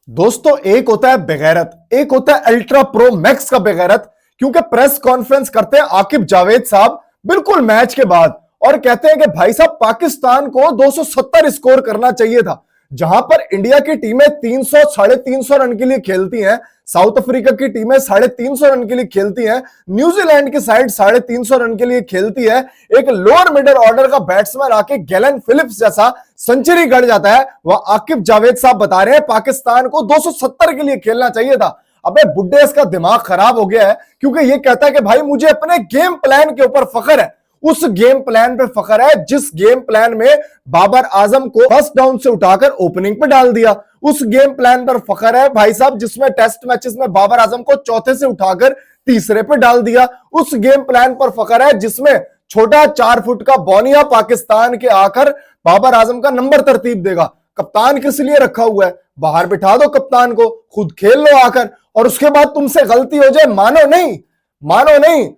दोस्तों, एक होता है बेगैरत, एक होता है अल्ट्रा प्रो मैक्स का बेगैरत। क्योंकि प्रेस कॉन्फ्रेंस करते हैं आकिब जावेद साहब बिल्कुल मैच के बाद और कहते हैं कि भाई साहब पाकिस्तान को 270 स्कोर करना चाहिए था। जहां पर इंडिया की टीमें 300 350 रन के लिए खेलती हैं, साउथ अफ्रीका की टीमें 350 रन के लिए खेलती हैं, न्यूजीलैंड की साइड 350 रन के लिए खेलती है। एक लोअर मिडिल ऑर्डर का बैट्समैन आके गैलन फिलिप्स जैसा सेंचुरी गढ़ जाता है। वह आकिब जावेद साहब बता रहे हैं पाकिस्तान को 270 के लिए खेलना चाहिए था। अबे बुड्ढे, इसका दिमाग खराब हो गया है। क्योंकि ये कहता है कि भाई मुझे अपने गेम प्लान के ऊपर फख्र है, उस गेम प्लान पे फख्र है जिस गेम प्लान में बाबर आजम को फर्स्ट डाउन से उठाकर ओपनिंग पे डाल दिया। उस गेम प्लान पर फख्र है भाई साहब जिसमें टेस्ट मैचेस में बाबर आजम को चौथे से उठाकर तीसरे पे डाल दिया। उस गेम प्लान पर फख्र है जिसमें छोटा 4 फुट का बौनिया पाकिस्तान के आकर बाबर आजम का नंबर तरतीब देगा। कप्तान किस लिए रखा हुआ है? बाहर बिठा दो कप्तान को, खुद खेल लो आकर, और उसके बाद तुमसे गलती हो जाए मानो नहीं, मानो नहीं,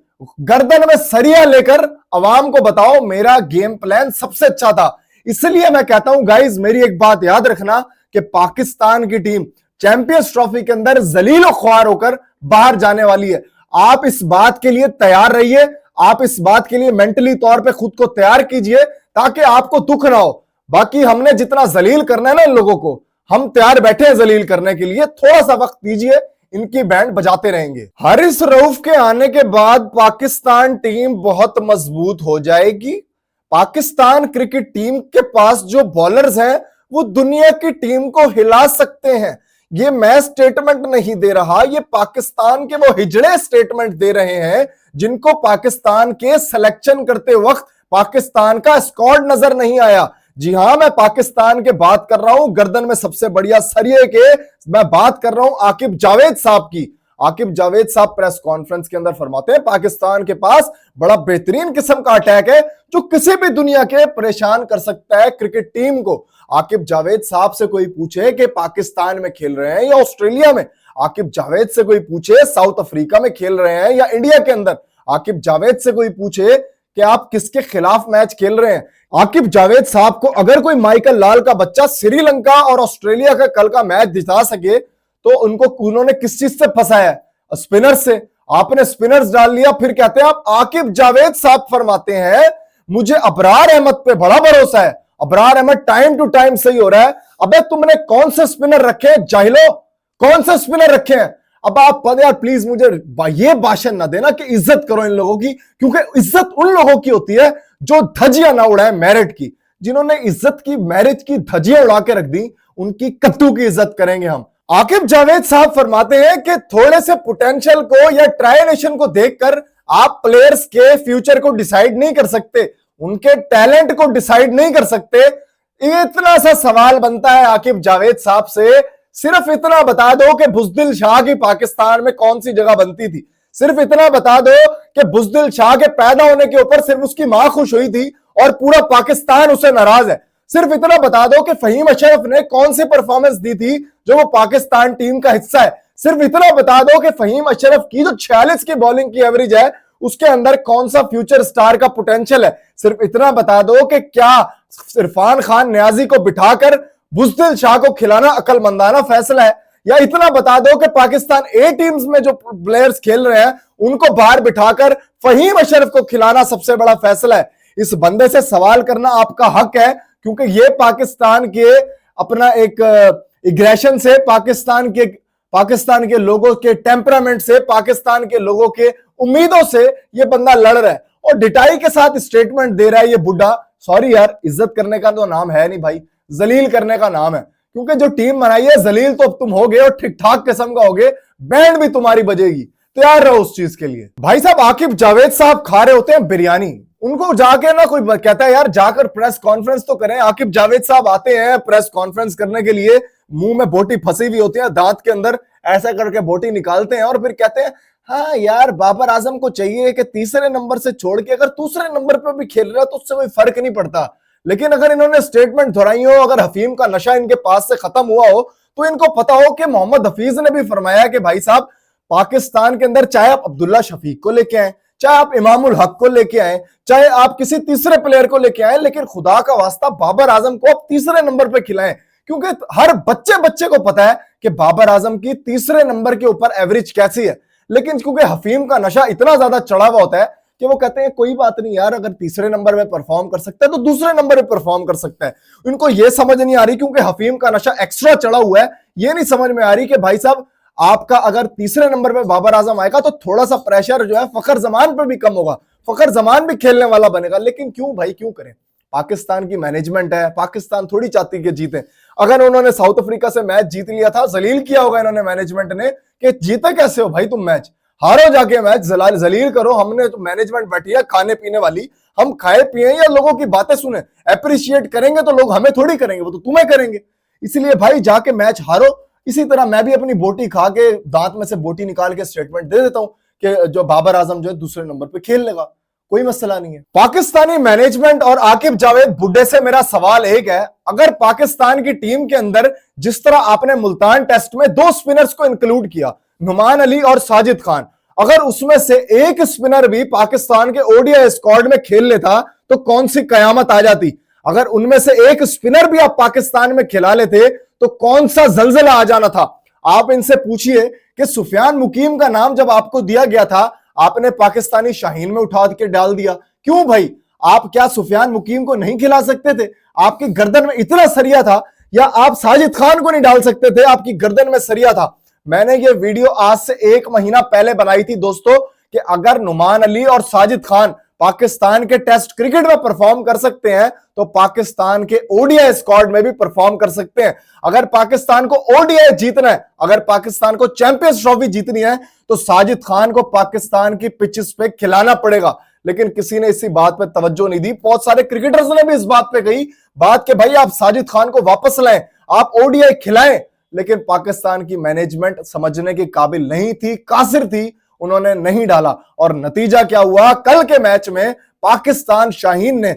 गर्दन में सरिया लेकर अवाम को बताओ मेरा गेम प्लान सबसे अच्छा था। इसलिए मैं कहता हूं गाइज, मेरी एक बात याद रखना कि पाकिस्तान की टीम चैंपियंस ट्रॉफी के अंदर जलील ख्वार होकर बाहर जाने वाली है। आप इस बात के लिए तैयार रहिए, आप इस बात के लिए मेंटली तौर पे खुद को तैयार कीजिए ताकि आपको दुख ना हो। बाकी हमने जितना जलील करना है ना इन लोगों को, हम तैयार बैठे हैं जलील करने के लिए। थोड़ा सा वक्त दीजिए, इनकी बैंड बजाते रहेंगे। हारिस रऊफ के आने के बाद पाकिस्तान टीम बहुत मजबूत हो जाएगी। पाकिस्तान क्रिकेट टीम के पास जो बॉलर्स हैं वो दुनिया की टीम को हिला सकते हैं। ये मैं स्टेटमेंट नहीं दे रहा, ये पाकिस्तान के वो हिजड़े स्टेटमेंट दे रहे हैं जिनको पाकिस्तान के सिलेक्शन करते वक्त पाकिस्तान का स्क्वाड नजर नहीं आया। जी हां, मैं पाकिस्तान के बात कर रहा हूं, गर्दन में सबसे बढ़िया सरिये के मैं बात कर रहा हूं आकिब जावेद साहब की। आकिब जावेद साहब प्रेस कॉन्फ्रेंस के अंदर फरमाते हैं पाकिस्तान के पास बड़ा बेहतरीन किस्म का अटैक है जो किसी भी दुनिया के परेशान कर सकता है क्रिकेट टीम को। आकिब जावेद साहब से कोई पूछे कि पाकिस्तान में खेल रहे हैं या ऑस्ट्रेलिया में, आकिब जावेद से कोई पूछे साउथ अफ्रीका में खेल रहे हैं या इंडिया के अंदर, आकिब जावेद से कोई पूछे कि आप किसके खिलाफ मैच खेल रहे हैं, आकिब जावेद साहब को अगर कोई माइकल लाल का बच्चा श्रीलंका और ऑस्ट्रेलिया का कल का मैच जिता सके तो उन्होंने किस चीज से फंसाया? स्पिनर से। आपने स्पिनर्स डाल लिया, फिर कहते हैं आप आकिब जावेद साहब फरमाते हैं मुझे अबरार अहमद पे बड़ा भरोसा है, Abrar Ahmed time to time सही हो रहा है। अबे तुमने कौन से स्पिनर रखे हैं जाहिलो, कौन से स्पिनर रखे हैं? अब आप यार प्लीज मुझे ये भाषण ना देना कि इज्जत करो इन लोगों की, क्योंकि इज्जत उन लोगों की होती है जो धज्जियां ना उड़ाए मेरिट की। जिन्होंने इज्जत की, मेरिट की धज्जियां उड़ा के रख दी, उनकी कद्दू की इज्जत करेंगे हम। आकिब जावेद साहब फरमाते हैं कि थोड़े से पोटेंशियल को या ट्राई नेशन को देखकर आप प्लेयर्स के फ्यूचर को डिसाइड नहीं कर सकते, उनके टैलेंट को डिसाइड नहीं कर सकते। इतना सा सवाल बनता है आकिब जावेद साहब से, सिर्फ इतना बता दो कि बुज़दिल शाह की पाकिस्तान में कौन सी जगह बनती थी। सिर्फ इतना बता दो कि बुज़दिल शाह के पैदा होने के ऊपर सिर्फ उसकी मां खुश हुई थी और पूरा पाकिस्तान उससे नाराज है। सिर्फ इतना बता दो कि फहीम अशरफ ने कौन सी परफॉर्मेंस दी थी जो वो पाकिस्तान टीम का हिस्सा है। सिर्फ इतना बता दो कि फहीम अशरफ की जो 46 की बॉलिंग की एवरेज है उसके अंदर कौन सा फ्यूचर स्टार का पोटेंशियल है। सिर्फ इतना बता दो कि क्या इरफान खान न्याजी को बिठाकर बुज़दिल शाह को खिलाना अकलमंदाना फैसला है, या इतना बता दो कि पाकिस्तान ए टीम्स में जो प्लेयर्स खेल रहे हैं उनको बाहर बिठाकर फहीम अशरफ को खिलाना सबसे बड़ा फैसला है। इस बंदे से सवाल करना आपका हक है, क्योंकि ये पाकिस्तान के अपना एक एग्रेशन से, पाकिस्तान के लोगों के टेम्परामेंट से, पाकिस्तान के लोगों के उम्मीदों से ये बंदा लड़ रहा है और डिटाई के साथ स्टेटमेंट दे रहा है ये बुढ़ा। सॉरी यार, इज्जत करने का तो नाम है नहीं भाई, जलील करने का नाम है। क्योंकि जो टीम बनाई है जलील तो अब तुम होगे और ठीक ठाक किस्म का होगे, बैंड भी तुम्हारी बजेगी, तैयार रहो उस चीज के लिए। भाई साहब आकिब जावेद साहब खा रहे होते हैं बिरयानी, उनको जाके ना कोई कहता है यार जाकर प्रेस कॉन्फ्रेंस तो करें। आकिब जावेद साहब आते हैं प्रेस कॉन्फ्रेंस करने के लिए, मुंह में बोटी फंसी हुई होती है, दांत के अंदर ऐसा करके बोटी निकालते हैं और फिर कहते हैं हाँ यार बाबर आजम को चाहिए कि तीसरे नंबर से छोड़ के अगर दूसरे नंबर पर भी खेल रहा है तो उससे कोई फर्क नहीं पड़ता। लेकिन अगर इन्होंने स्टेटमेंट दोहराई हो, अगर हफीम का नशा इनके पास से खत्म हुआ हो, तो इनको पता हो कि मोहम्मद हफीज ने भी फरमाया कि भाई साहब पाकिस्तान के अंदर चाहे आप अब्दुल्ला शफीक को लेके आए, चाहे आप इमामुल हक को लेके आए, चाहे आप किसी तीसरे प्लेयर को लेके आए, लेकिन खुदा का वास्ता बाबर आजम को आप तीसरे नंबर पे खिलाएं। क्योंकि हर बच्चे को पता है कि बाबर आजम की तीसरे नंबर के ऊपर एवरेज कैसी है, लेकिन क्योंकि हफीम का नशा इतना ज्यादा चढ़ा हुआ होता है कि वो कहते हैं कोई बात नहीं यार, अगर तीसरे नंबर में परफॉर्म कर सकता है तो दूसरे नंबर में परफॉर्म कर सकता है। उनको ये समझ नहीं आ रही, क्योंकि हफीम का नशा एक्स्ट्रा चढ़ा हुआ है, ये नहीं समझ में आ रही कि भाई साहब आपका अगर तीसरे नंबर पे बाबर आजम आएगा तो थोड़ा सा प्रेशर जो है फखर जमान पर भी कम होगा, फखर जमान भी खेलने वाला बनेगा। लेकिन क्यों भाई, क्यों करें? पाकिस्तान की मैनेजमेंट है, पाकिस्तान थोड़ी चाहती कि जीते। अगर उन्होंने साउथ अफ्रीका से मैच जीत लिया था, जलील किया होगा इन्होंने मैनेजमेंट ने कि जीते कैसे हो भाई तुम मैच, हारो जाके मैच, जलील करो। हमने तो मैनेजमेंट बैठी है खाने पीने वाली, हम खाए पिए या लोगों की बातें सुने, अप्रिशिएट करेंगे तो लोग हमें थोड़ी करेंगे, वो तो तुम्हें करेंगे। इसलिए भाई जाके मैच हारो। इसी तरह मैं भी अपनी बोटी खा के, दांत में से बोटी निकाल के स्टेटमेंट दे देता हूं कि जो बाबर आजम जो है दूसरे नंबर पे खेल लेगा, कोई मसला नहीं है। पाकिस्तानी मैनेजमेंट और आकिब जावेद बुड्ढे से मेरा सवाल एक है, अगर पाकिस्तान की टीम के अंदर जिस तरह आपने मुल्तान टेस्ट में 2 स्पिनर्स को इंक्लूड किया, नुमान अली और साजिद खान, अगर उसमें से एक स्पिनर भी पाकिस्तान के ओडीआई स्क्वाड में खेल लेता तो कौन सी कयामत आ जाती। अगर उनमें से एक स्पिनर भी आप पाकिस्तान में खिला लेते तो कौन सा जलजला आ जाना था। आप इनसे पूछिए कि सुफियान मुकीम का नाम जब आपको दिया गया था, आपने पाकिस्तानी शाहीन में उठा के डाल दिया। क्यों भाई, आप क्या सुफियान मुकीम को नहीं खिला सकते थे? आपकी गर्दन में इतना सरिया था, या आप साजिद खान को नहीं डाल सकते थे, आपकी गर्दन में सरिया था। मैंने ये वीडियो आज से 1 महीना पहले बनाई थी दोस्तों, कि अगर नुमान अली और साजिद खान पाकिस्तान के टेस्ट क्रिकेट में परफॉर्म कर सकते हैं तो पाकिस्तान के ओडीआई स्क्वाड में भी परफॉर्म कर सकते हैं। अगर पाकिस्तान को ओडीआई जीतना है, अगर पाकिस्तान को चैंपियंस ट्रॉफी जीतनी है तो साजिद खान को पाकिस्तान की पिचेस पे खिलाना पड़ेगा। लेकिन किसी ने इसी बात पे तवज्जो नहीं दी। बहुत सारे क्रिकेटर्स ने भी इस बात पे कही बात कि भाई आप साजिद खान को वापस लाएं, आप ओडीआई खिलाएं, लेकिन पाकिस्तान की मैनेजमेंट समझने के काबिल नहीं थी, कासिर थी, उन्होंने नहीं डाला। और नतीजा क्या हुआ, कल के मैच में पाकिस्तान शाहीन ने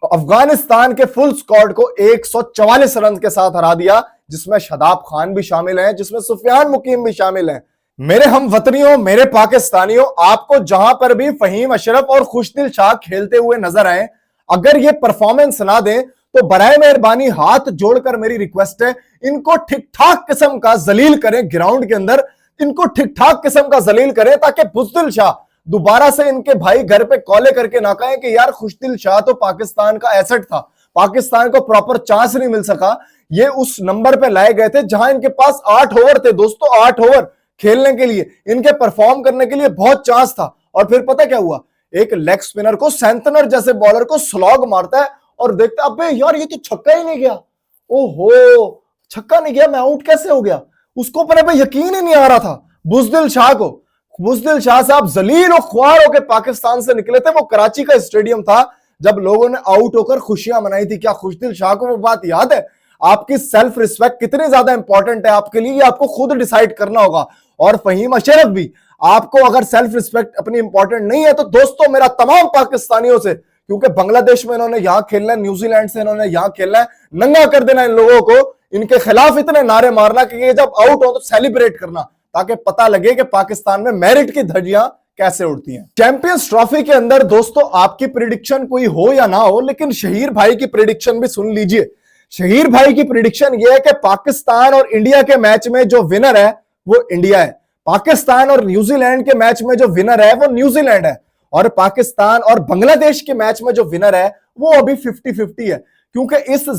अफगानिस्तान के फुल स्क्वाड को 144 रन के साथ हरा दिया, जिसमें शादाब खान भी शामिल हैं, जिसमें सुफियान मुकीम भी शामिल हैं। मेरे हम वतनियों, मेरे पाकिस्तानियों, आपको जहां पर भी फहीम अशरफ और खुशदिल शाह खेलते हुए नजर आए, अगर ये परफॉर्मेंस ना दें तो बराए मेहरबानी हाथ जोड़कर मेरी रिक्वेस्ट है, इनको ठीक ठाक किस्म का जलील करें ग्राउंड के अंदर, इनको ठीक ठाक किस्म का जलील करें, ताकि बुज़दिल शाह दोबारा से इनके भाई घर पे कॉले करके ना कहें कि यार खुशदिल शाह तो पाकिस्तान का एसेट था, पाकिस्तान को प्रॉपर चांस नहीं मिल सका। ये उस नंबर पे लाए गए थे जहां इनके पास 8 ओवर थे दोस्तों, 8 ओवर खेलने के लिए, इनके परफॉर्म करने के लिए बहुत चांस था। और फिर पता क्या हुआ, एक लेग स्पिनर को, सेंटनर जैसे बॉलर को स्लॉग मारता है और देखता अबे यार ये तो छक्का ही नहीं गया, ओहो छक्का नहीं गया, मैं आउट कैसे हो गया। उसको अपने पे यकीन ही नहीं आ रहा था बुज़दिल शाह को। बुज़दिल शाह साहब जलील और ख्वार होकर पाकिस्तान से निकले थे। वो कराची का स्टेडियम था जब लोगों ने आउट होकर खुशियां मनाई थी। क्या खुशदिल शाह को वो बात याद है? आपकी सेल्फ रिस्पेक्ट कितनी ज्यादा इंपॉर्टेंट है आपके लिए, ये आपको खुद डिसाइड करना होगा। और फहीम अशरफ भी, आपको अगर सेल्फ रिस्पेक्ट अपनी इंपॉर्टेंट नहीं है तो दोस्तों मेरा तमाम पाकिस्तानियों से, क्योंकि बांग्लादेश में इन्होंने यहां खेलना है, न्यूजीलैंड से इन्होंने यहां खेलना है, नंगा कर देना इन लोगों को, इनके खिलाफ इतने नारे मारना कि ये जब आउट हो तो सेलिब्रेट करना, ताकि पता लगे कि पाकिस्तान में मेरिट की धज्जियां कैसे उड़ती हैं। चैंपियंस ट्रॉफी के अंदर दोस्तों आपकी प्रिडिक्शन कोई हो या ना हो, लेकिन शहीर भाई की प्रिडिक्शन भी सुन लीजिए। शहीर भाई की प्रिडिक्शन यह है कि पाकिस्तान और इंडिया के मैच में जो विनर है वो इंडिया है, पाकिस्तान और न्यूजीलैंड के मैच में जो विनर है वो न्यूजीलैंड है, और पाकिस्तान और बांग्लादेश के मैच में जो विनर है वो अभी 50-50 है। क्योंकि इस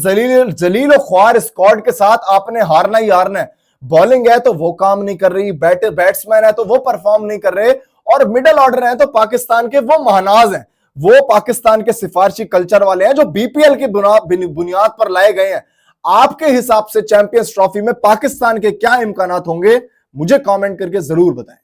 जलील और ख्वार स्क्वाड के साथ आपने हारना ही हारना है। बॉलिंग है तो वो काम नहीं कर रही, बैट्समैन है तो वो परफॉर्म नहीं कर रहे, और मिडिल ऑर्डर है तो पाकिस्तान के वो महानाज हैं, वो पाकिस्तान के सिफारशी कल्चर वाले हैं जो बीपीएल की बुनियाद पर लाए गए हैं। आपके हिसाब से चैंपियंस ट्रॉफी में पाकिस्तान के क्या इम्कानात होंगे, मुझे कमेंट करके जरूर बताएं।